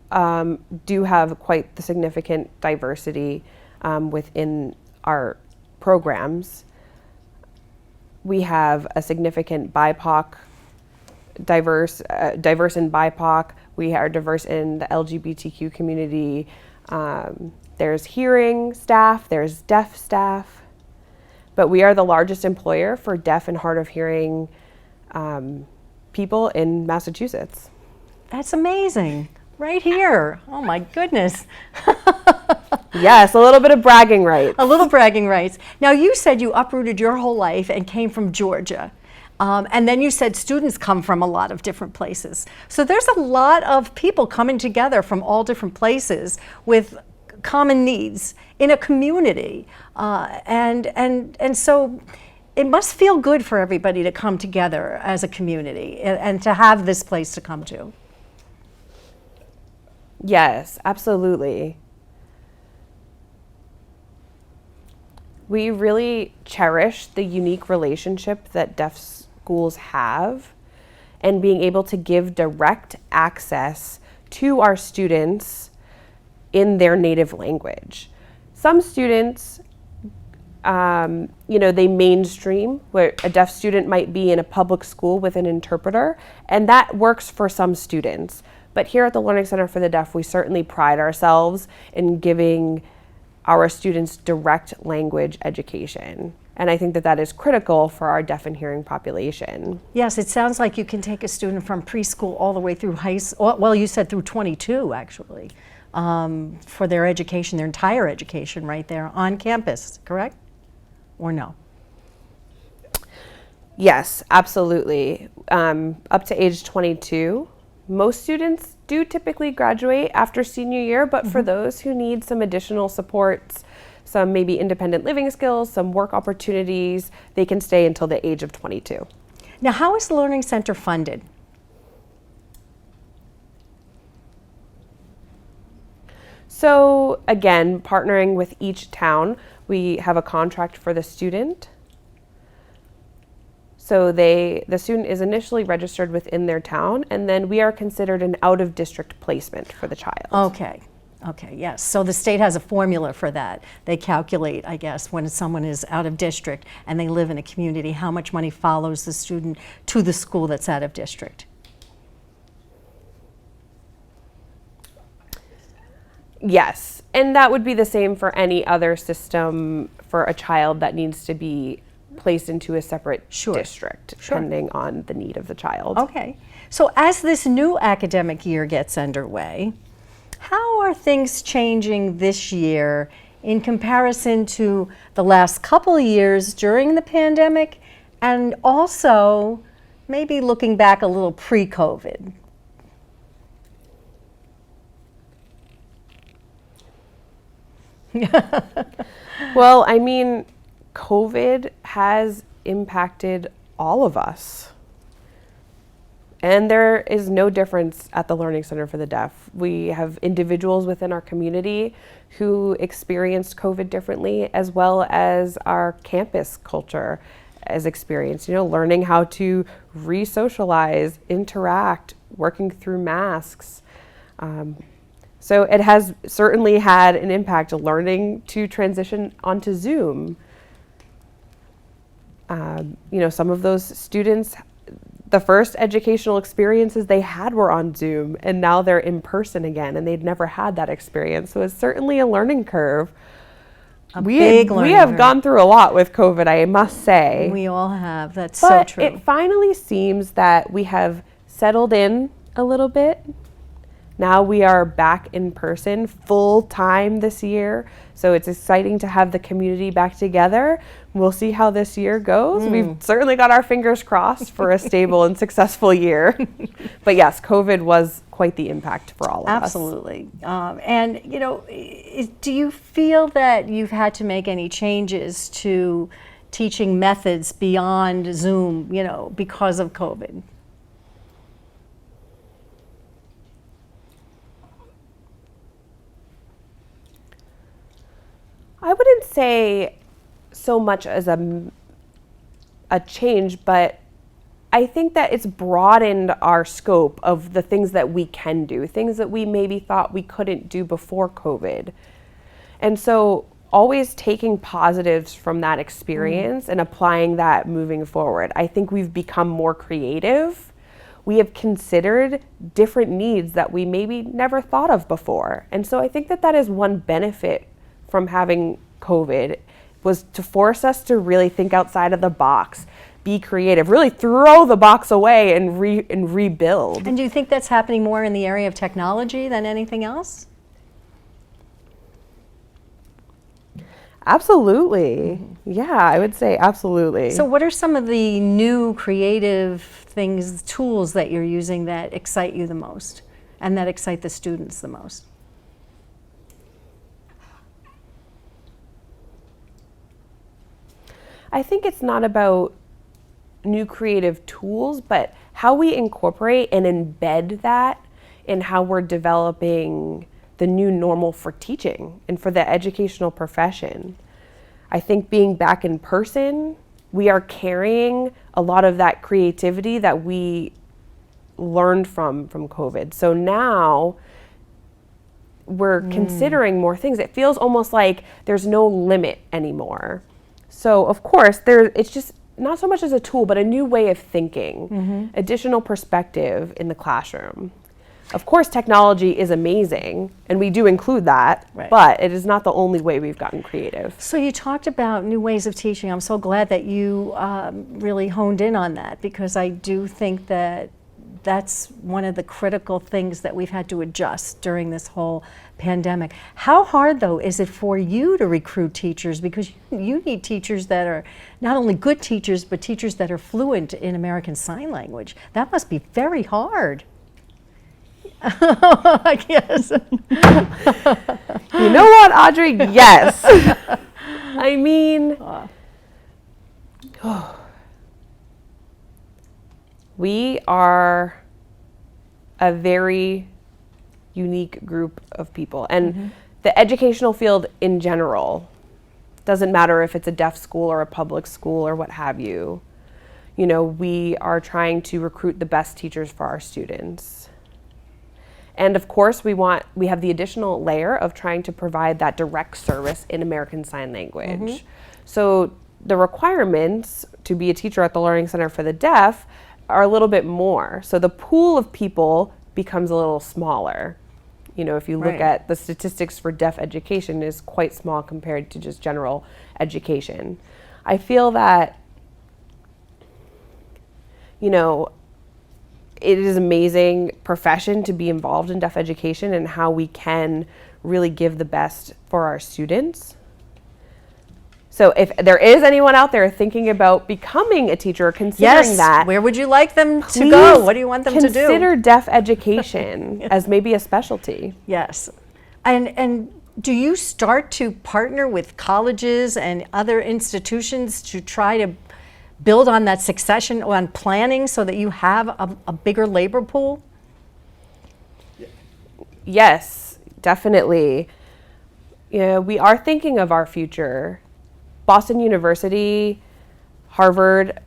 do have quite the significant diversity within our programs. We have a significant BIPOC, diverse in BIPOC. We are diverse in the LGBTQ community. There's hearing staff, there's deaf staff, but we are the largest employer for deaf and hard of hearing people in Massachusetts. That's amazing. Right here. Oh my goodness. Yes, a little bit of bragging rights. A little bragging rights. Now you said you uprooted your whole life and came from Georgia. And then you said students come from a lot of different places. So there's a lot of people coming together from all different places with common needs in a community. And so it must feel good for everybody to come together as a community and to have this place to come to. Yes, absolutely. We really cherish the unique relationship that deaf schools have and being able to give direct access to our students in their native language. Some students, they mainstream, where a deaf student might be in a public school with an interpreter, and that works for some students. But here at the Learning Center for the Deaf, we certainly pride ourselves in giving our students direct language education. And I think that that is critical for our deaf and hearing population. Yes, it sounds like you can take a student from preschool all the way through high school. Well, you said through 22, actually, for their education, their entire education right there on campus, correct? Or no? Yes, absolutely. Up to age 22. Most students do typically graduate after senior year, but for those who need some additional supports, some maybe independent living skills, some work opportunities, they can stay until the age of 22. Now, how is the Learning Center funded? So again, partnering with each town, we have a contract for the student. So the student is initially registered within their town, and then we are considered an out-of-district placement for the child. Okay, yes. So the state has a formula for that. They calculate, I guess, when someone is out of district and they live in a community, how much money follows the student to the school that's out of district. Yes, and that would be the same for any other system for a child that needs to be placed into a separate Sure. district, Sure. depending on the need of the child. Okay. So as this new academic year gets underway, how are things changing this year in comparison to the last couple of years during the pandemic, and also maybe looking back a little pre-COVID? Well, I mean, COVID has impacted all of us. And there is no difference at the Learning Center for the Deaf. We have individuals within our community who experienced COVID differently, as well as our campus culture has experienced, learning how to re-socialize, interact, working through masks. So it has certainly had an impact, learning to transition onto Zoom. Some of those students, the first educational experiences they had were on Zoom, and now they're in person again, and they'd never had that experience. So it's certainly a learning curve. We have gone through a lot with COVID, I must say. We all have. That's But so true. it finally seems that we have settled in a little bit. Now we are back in person full time this year. So it's exciting to have the community back together. We'll see how this year goes. We've certainly got our fingers crossed for a stable and successful year. But yes, COVID was quite the impact for all of us. Absolutely. Do you feel that you've had to make any changes to teaching methods beyond Zoom, because of COVID? I wouldn't say so much as a change, but I think that it's broadened our scope of the things that we can do, things that we maybe thought we couldn't do before COVID. And so always taking positives from that experience and applying that moving forward. I think we've become more creative. We have considered different needs that we maybe never thought of before. And so I think that is one benefit from having COVID, was to force us to really think outside of the box, be creative, really throw the box away and rebuild. And do you think that's happening more in the area of technology than anything else? Absolutely. Yeah, I would say absolutely. So what are some of the new creative things, tools that you're using that excite you the most and that excite the students the most? I think it's not about new creative tools, but how we incorporate and embed that in how we're developing the new normal for teaching and for the educational profession. I think being back in person, we are carrying a lot of that creativity that we learned from COVID. So now we're considering more things. It feels almost like there's no limit anymore. So of course, it's just not so much as a tool, but a new way of thinking, additional perspective in the classroom. Of course, technology is amazing, and we do include that, Right. but it is not the only way we've gotten creative. So you talked about new ways of teaching. I'm so glad that you really honed in on that, because I do think that that's one of the critical things that we've had to adjust during this whole pandemic. How hard, though, is it for you to recruit teachers? Because you need teachers that are not only good teachers, but teachers that are fluent in American Sign Language. That must be very hard. I guess. You know what, Audrey? Yes. I mean, we are a very unique group of people. And the educational field in general, doesn't matter if it's a deaf school or a public school or what have you, we are trying to recruit the best teachers for our students. And of course, we have the additional layer of trying to provide that direct service in American Sign Language. So the requirements to be a teacher at the Learning Center for the Deaf are a little bit more. So the pool of people becomes a little smaller. If you look Right. at the statistics for deaf education, is quite small compared to just general education. I feel that you know, it is an amazing profession to be involved in deaf education and how we can really give the best for our students. So if there is anyone out there thinking about becoming a teacher or considering that, where would you like them to go? What do you want them to do? Consider deaf education as maybe a specialty. Yes. And do you start to partner with colleges and other institutions to try to build on that succession, on planning, so that you have a bigger labor pool? Yes, definitely. Yeah, we are thinking of our future. Boston University, Harvard,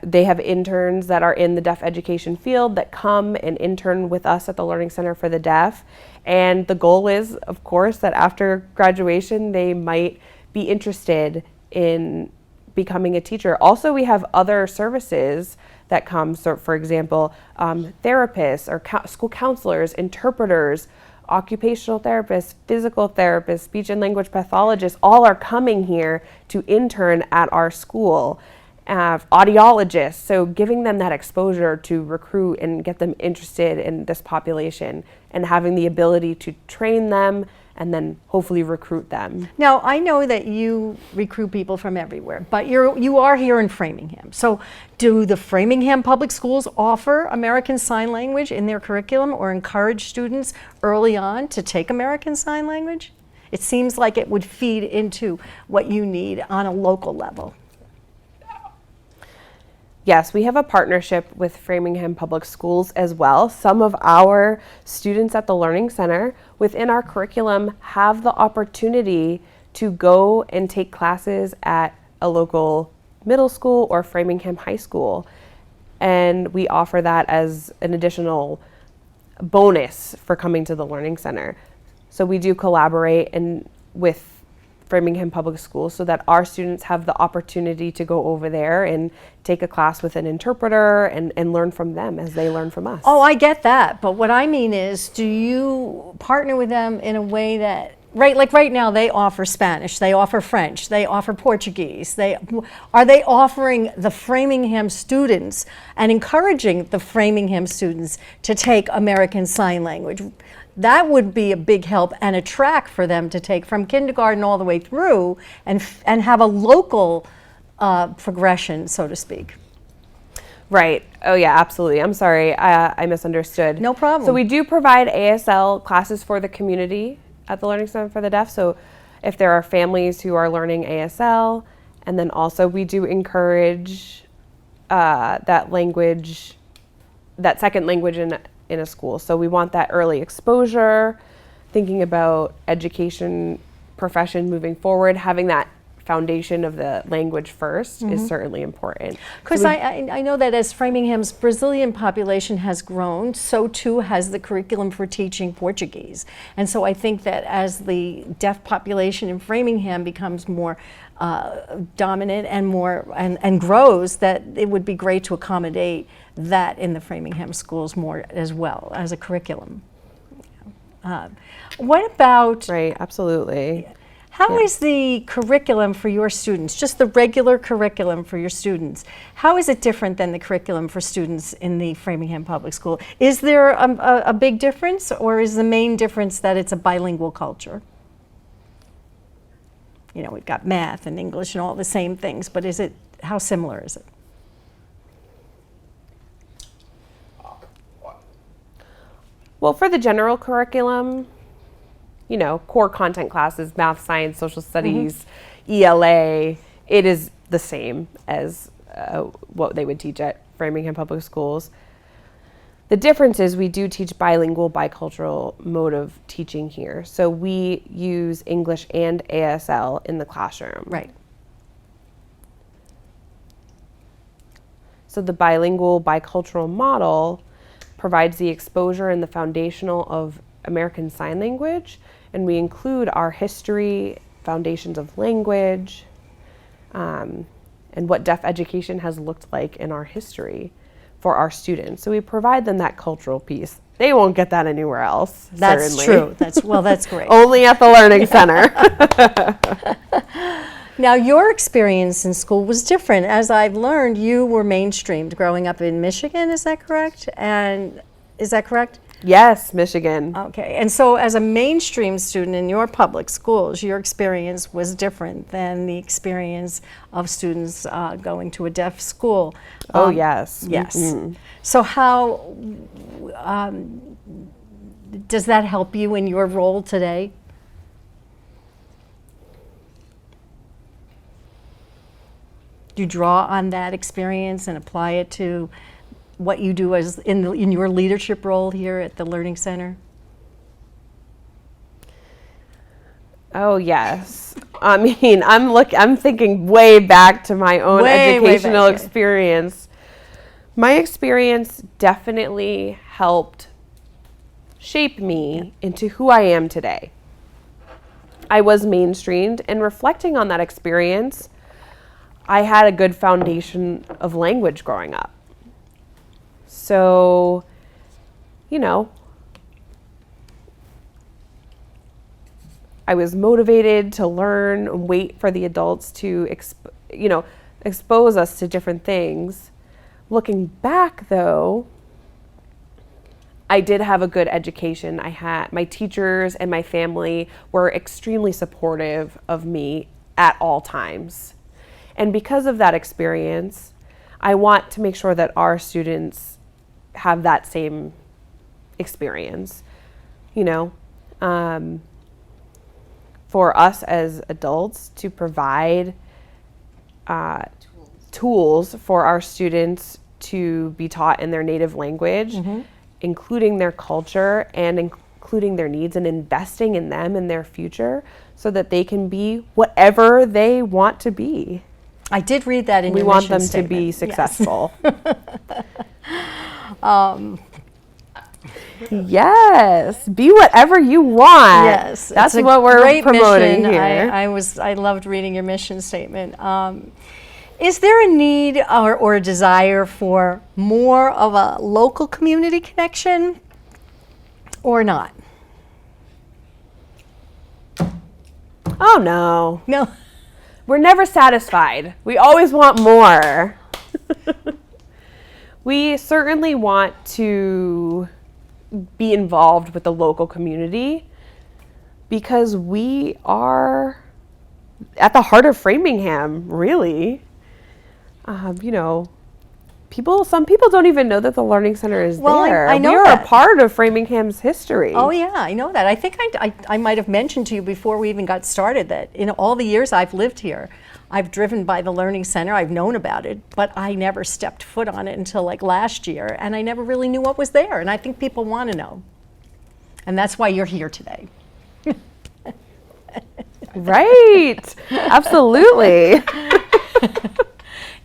they have interns that are in the deaf education field that come and intern with us at the Learning Center for the Deaf. And the goal is, of course, that after graduation, they might be interested in becoming a teacher. Also, we have other services that come. So, for example, therapists or school counselors, interpreters, occupational therapists, physical therapists, speech and language pathologists, all are coming here to intern at our school. Audiologists, so giving them that exposure to recruit and get them interested in this population and having the ability to train them and then hopefully recruit them. Now, I know that you recruit people from everywhere, but you are here in Framingham. So do the Framingham Public Schools offer American Sign Language in their curriculum or encourage students early on to take American Sign Language? It seems like it would feed into what you need on a local level. Yes, we have a partnership with Framingham Public Schools as well. Some of our students at the Learning Center within our curriculum have the opportunity to go and take classes at a local middle school or Framingham High School. And we offer that as an additional bonus for coming to the Learning Center. So we do collaborate with Framingham Public Schools so that our students have the opportunity to go over there and take a class with an interpreter and learn from them as they learn from us. Oh, I get that. But what I mean is, do you partner with them in a way that, right now they offer Spanish, they offer French, they offer Portuguese. Are they offering the Framingham students and encouraging the Framingham students to take American Sign Language? That would be a big help and a track for them to take from kindergarten all the way through and have a local progression, so to speak. Right. Oh, yeah, absolutely. I'm sorry. I misunderstood. No problem. So we do provide ASL classes for the community at the Learning Center for the Deaf. So if there are families who are learning ASL, and then also we do encourage that language, that second language in a school. So we want that early exposure, thinking about education profession moving forward, having that foundation of the language first is certainly important. Because I know that as Framingham's Brazilian population has grown, so too has the curriculum for teaching Portuguese. And so I think that as the deaf population in Framingham becomes more dominant and more and grows, that it would be great to accommodate that in the Framingham schools more as well as a curriculum. What about... Right, absolutely. How is the curriculum for your students, just the regular curriculum for your students, how is it different than the curriculum for students in the Framingham Public School? Is there a big difference, or is the main difference that it's a bilingual culture? You know, we've got math and English and all the same things, but how similar is it? Well, for the general curriculum, you know, core content classes, math, science, social studies, ELA, it is the same as what they would teach at Framingham Public Schools. The difference is we do teach bilingual, bicultural mode of teaching here. So we use English and ASL in the classroom. Right. So the bilingual, bicultural model provides the exposure and the foundational of American Sign Language, and we include our history, foundations of language, and what deaf education has looked like in our history for our students. So we provide them that cultural piece. They won't get that anywhere else. That's certainly. true. That's great. Only at the Learning Center. Now, your experience in school was different. As I've learned, you were mainstreamed growing up in Michigan, is that correct? And is that correct? Yes, Michigan. Okay, and so as a mainstream student in your public schools, your experience was different than the experience of students going to a deaf school. Oh, yes. Yes. Mhm. So how does that help you in your role today? Do you draw on that experience and apply it to what you do as in your leadership role here at the Learning Center? Oh, yes. I mean, I'm thinking way back to my own educational back, yeah. experience. My experience definitely helped shape me into who I am today. I was mainstreamed, and reflecting on that experience, I had a good foundation of language growing up. So, I was motivated to learn and wait for the adults to, expose us to different things. Looking back, though, I did have a good education. My teachers and my family were extremely supportive of me at all times. And because of that experience, I want to make sure that our students have that same experience, for us as adults to provide tools for our students to be taught in their native language, including their culture and including their needs, and investing in them and their future so that they can be whatever they want to be. I did read that in We your want mission them statement. to be Yes. successful. Yes, be whatever you want. Yes, that's it's a what we're great promoting mission. here. I loved reading your mission statement. Is there a need or a desire for more of a local community connection, or not? Oh no, No. we're never satisfied. We always want more. We certainly want to be involved with the local community because we are at the heart of Framingham, really. Some people don't even know that the Learning Center is Well, there. I know we are that. a part of Framingham's history. Oh yeah, I know that. I think I might have mentioned to you before we even got started that in all the years I've lived here, I've driven by the Learning Center, I've known about it, but I never stepped foot on it until like last year, and I never really knew what was there, and I think people want to know. And that's why you're here today. Right, absolutely.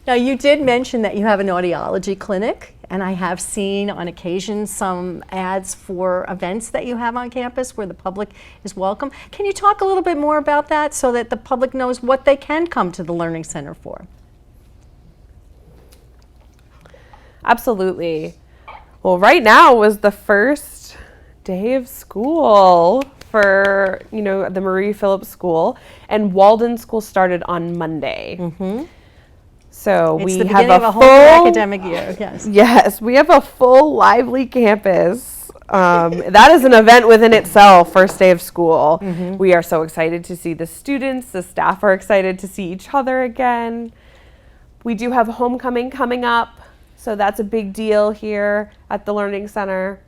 Now, you did mention that you have an audiology clinic, and I have seen on occasion some ads for events that you have on campus where the public is welcome. Can you talk a little bit more about that so that the public knows what they can come to the Learning Center for? Absolutely. Well, right now was the first day of school for, the Marie Phillips School, and Walden School started on Monday. So It's we the have beginning of a whole new academic year, yes. Yes, we have a full, lively campus. That is an event within itself, first day of school. We are so excited to see the students. The staff are excited to see each other again. We do have homecoming coming up, so that's a big deal here at the Learning Center.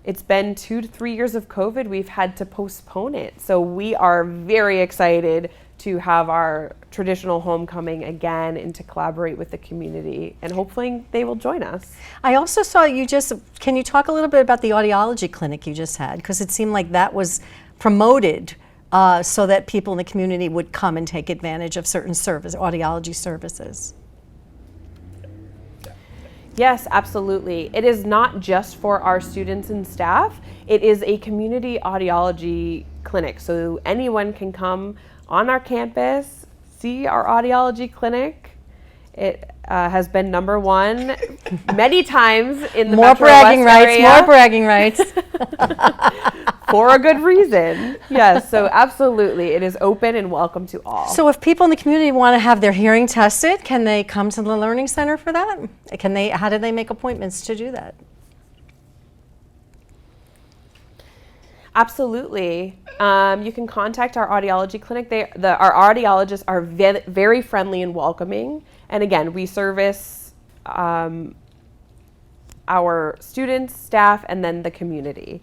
It's been 2 to 3 years of COVID. We've had to postpone it. So we are very excited to have our traditional homecoming again and to collaborate with the community, and hopefully they will join us. I also saw can you talk a little bit about the audiology clinic you just had? Because it seemed like that was promoted so that people in the community would come and take advantage of certain audiology services. Yes, absolutely. It is not just for our students and staff. It is a community audiology clinic. So anyone can come on our campus, see our audiology clinic. It has been #1 many times in the More Metro bragging West rights, area. more bragging rights. for a good reason. Yes, so absolutely, it is open and welcome to all. So if people in the community want to have their hearing tested, can they come to the Learning Center for that? How do they make appointments to do that? Absolutely. You can contact our audiology clinic. Our audiologists are very friendly and welcoming. And again, we service our students, staff, and then the community.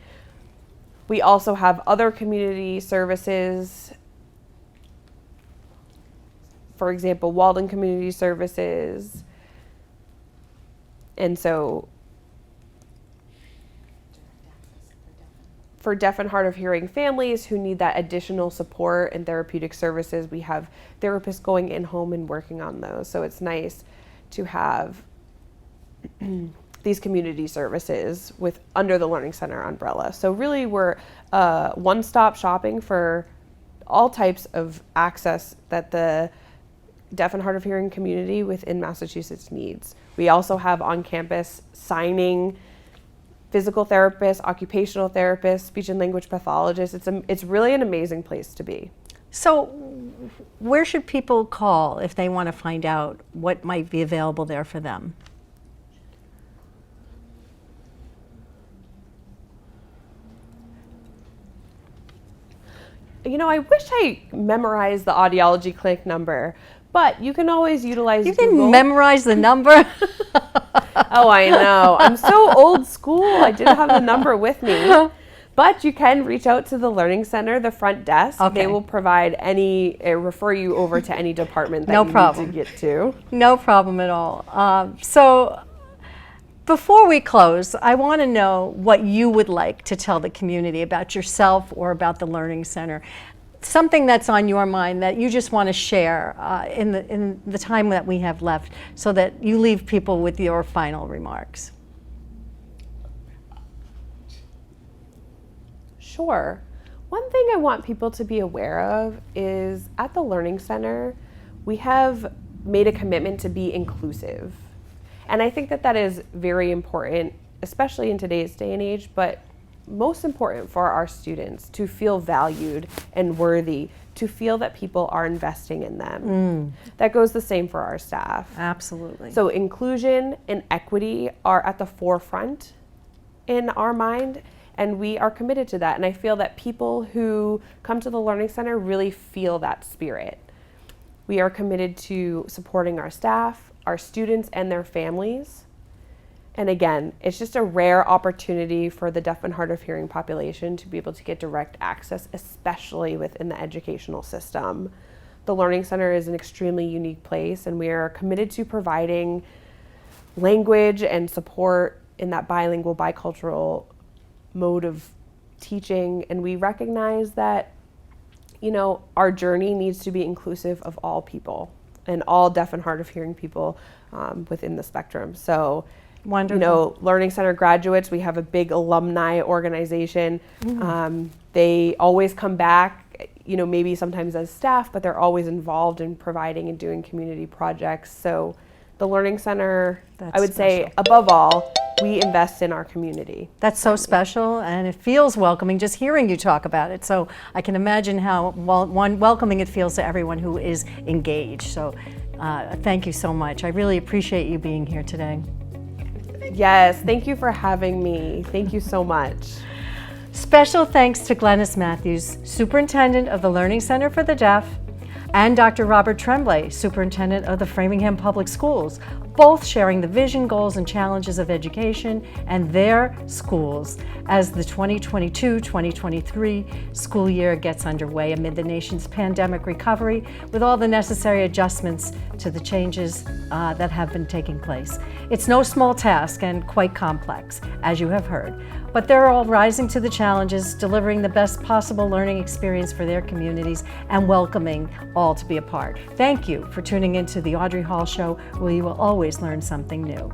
We also have other community services. For example, Walden Community Services. And so for deaf and hard of hearing families who need that additional support and therapeutic services, we have therapists going in home and working on those. So it's nice to have these community services under the Learning Center umbrella. So really we're one-stop shopping for all types of access that the deaf and hard of hearing community within Massachusetts needs. We also have on-campus signing physical therapists, occupational therapists, speech and language pathologists. It's really an amazing place to be. So where should people call if they want to find out what might be available there for them? You know, I wish I memorized the audiology clinic number, but you can always utilize You Google. didn't memorize the number? Oh, I know. I'm so old school. I didn't have the number with me. But you can reach out to the Learning Center, the front desk. Okay. They will provide refer you over to any department that No you problem. need to get to. No problem at all. So before we close, I want to know what you would like to tell the community about yourself or about the Learning Center. Something that's on your mind that you just want to share in the time that we have left, so that you leave people with your final remarks. Sure. One thing I want people to be aware of is at the Learning Center, we have made a commitment to be inclusive. And I think that is very important, especially in today's day and age, but most important for our students to feel valued and worthy, to feel that people are investing in them. That goes the same for our staff. Absolutely. So inclusion and equity are at the forefront in our mind, and we are committed to that. And I feel that people who come to the Learning Center really feel that spirit. We are committed to supporting our staff, our students, and their families. And again, it's just a rare opportunity for the deaf and hard of hearing population to be able to get direct access, especially within the educational system. The Learning Center is an extremely unique place, and we are committed to providing language and support in that bilingual, bicultural mode of teaching. And we recognize that, you know, our journey needs to be inclusive of all people and all deaf and hard of hearing people within the spectrum. So, wonderful. You know, Learning Center graduates, we have a big alumni organization. They always come back, you know, maybe sometimes as staff, but they're always involved in providing and doing community projects. So the Learning Center, I would say, above all, we invest in our community. That's so special, and it feels welcoming just hearing you talk about it. So I can imagine how welcoming it feels to everyone who is engaged. So thank you so much. I really appreciate you being here today. Yes, thank you for having me. Thank you so much. Special thanks to Glennis Matthews, Superintendent of the Learning Center for the Deaf, and Dr. Robert Tremblay, Superintendent of the Framingham Public Schools, both sharing the vision, goals, and challenges of education and their schools as the 2022-2023 school year gets underway amid the nation's pandemic recovery, with all the necessary adjustments to the changes that have been taking place. It's no small task and quite complex, as you have heard, but they're all rising to the challenges, delivering the best possible learning experience for their communities and welcoming all to be a part. Thank you for tuning into the Audrey Hall Show, where you will always learn something new.